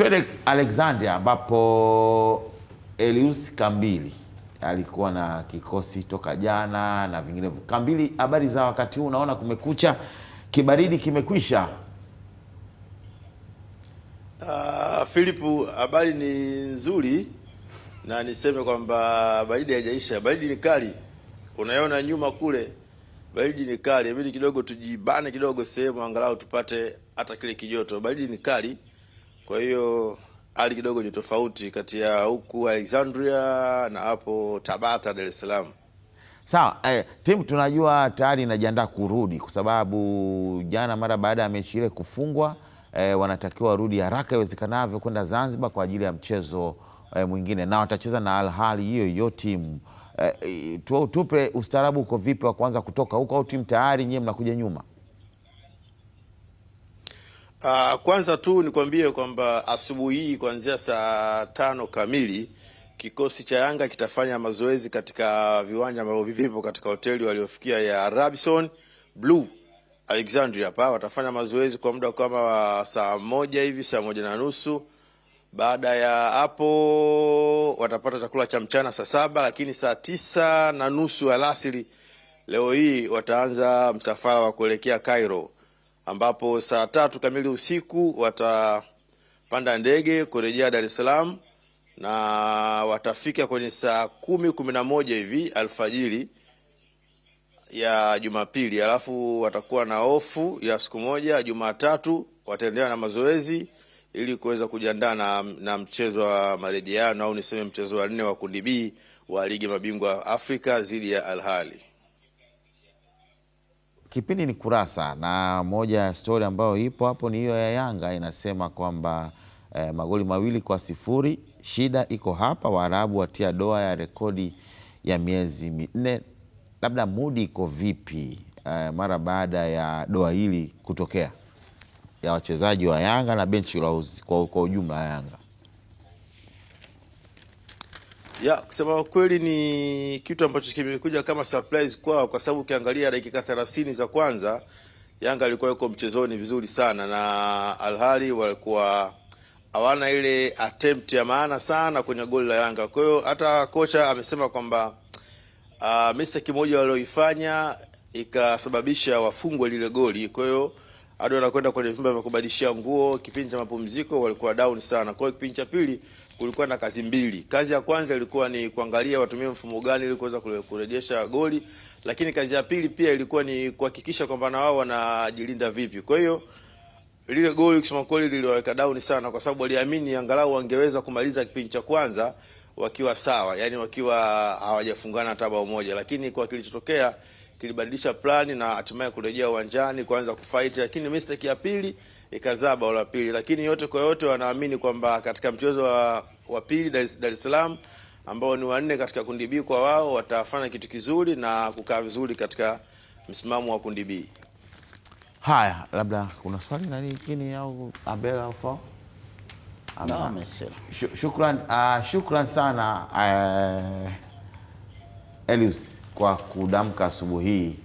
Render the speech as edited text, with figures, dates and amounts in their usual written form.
Twende Alexandria ambapo Elius Kambili alikuwa na kikosi toka jana na vinginevyo. Kambili, habari za wakati huu? Unaona kumekucha, kibaridi kimekwisha? Philip, habari ni nzuri, na niseme kwamba baridi haijaisha. Baridi ni kali, unaona nyuma kule, baridi ni kali. Inabidi kidogo tujibane kidogo sehemu angalau tupate hata kile kijoto. Baridi ni kali, kwa hiyo hali kidogo ni tofauti kati ya huku Alexandria na hapo Tabata, Dar es Salaam. Sawa, timu tunajua tayari inajiandaa kurudi kwa sababu jana mara baada ya mechi ile kufungwa wanatakiwa warudi haraka iwezekanavyo kwenda Zanzibar kwa ajili ya mchezo mwingine, na watacheza na Al Ahly hiyo timu. Tupe ustaarabu uko vipi wa kuanza kutoka huko, au timu tayari nyewe mnakuja nyuma? Kwanza tu nikwambie kwamba asubuhi hii kuanzia saa 5 kamili kikosi cha Yanga kitafanya mazoezi katika viwanja ambavyo vipo katika hoteli waliofikia ya Radisson Blu Alexandria. Hapa watafanya mazoezi kwa muda kama wa saa 1 hivi, saa 1:30. Baada ya hapo watapata chakula cha mchana saa 7, lakini saa 9:30 alasiri leo hii wataanza msafara wa kuelekea Cairo, ambapo saa 3 kamili usiku watapanda ndege kurejea Dar es Salaam, na watafika kwenye saa 10:11 hivi alfajiri ya Jumapili. Alafu watakuwa na ofu ya siku moja. Jumatatu wataendelea na mazoezi ili kuweza kujiandaa na mchezo wa marejeano, au niseme mchezo wa 4 wa kundi B wa ligi mabingwa Afrika dhidi ya Al Ahly. Kipindi ni kurasa, na moja ya story ambayo ipo hapo ni hiyo ya Yanga inasema kwamba magoli 2-0. Shida iko hapa, Waarabu watia doa ya rekodi ya miezi 4. Labda mudi iko vipi mara baada ya doa hili kutokea ya wachezaji wa Yanga na benchi kwa ujumla ya Yanga? Kusema kweli ni kitu ambacho kimekuja kama surprise kwao, kwa sababu ukiangalia dakika 30 za kwanza Yanga alikuwa yuko mchezoni vizuri sana, na Al Ahly walikuwa hawana ile attempt ya maana sana kwenye goli la Yanga. Kwa hiyo hata kocha amesema kwamba mistake moja walioifanya ikasababisha wafungwe lile goli. Kwa hiyo hadi wanakwenda kwenye vyumba vya kubadilishia nguo, kipindi cha mapumziko walikuwa down sana. Kwa hiyo kipindi cha pili kulikuwa na kazi mbili. Kazi ya kwanza ilikuwa ni kuangalia watumie mfumo gani ili kuweza kurejesha goli, lakini kazi ya pili pia ilikuwa ni kuhakikisha kwamba na wao wanajilinda vipi. Kwa hiyo lile goli kusema kweli liliwaweka down sana, kwa sababu waliamini angalau wangeweza kumaliza kipindi cha kwanza wakiwa sawa, yani wakiwa hawajafungana hata bao moja, lakini kwa kilichotokea kilibadilisha plani na hatimaye kurejea uwanjani kuanza kufight, lakini mistake ya pili ikazaa bao la pili. Lakini yote kwa yote wanaamini kwamba katika mchezo wa pili Dar es Salaam ambao ni wa 4 katika kundi B kwa wao, watafanya kitu kizuri na kukaa vizuri katika msimamo wa kundi B. Haya, labda kuna swali na nyingine au Abela au Fo? Shukran sana Elius kwa kudamka asubuhi hii.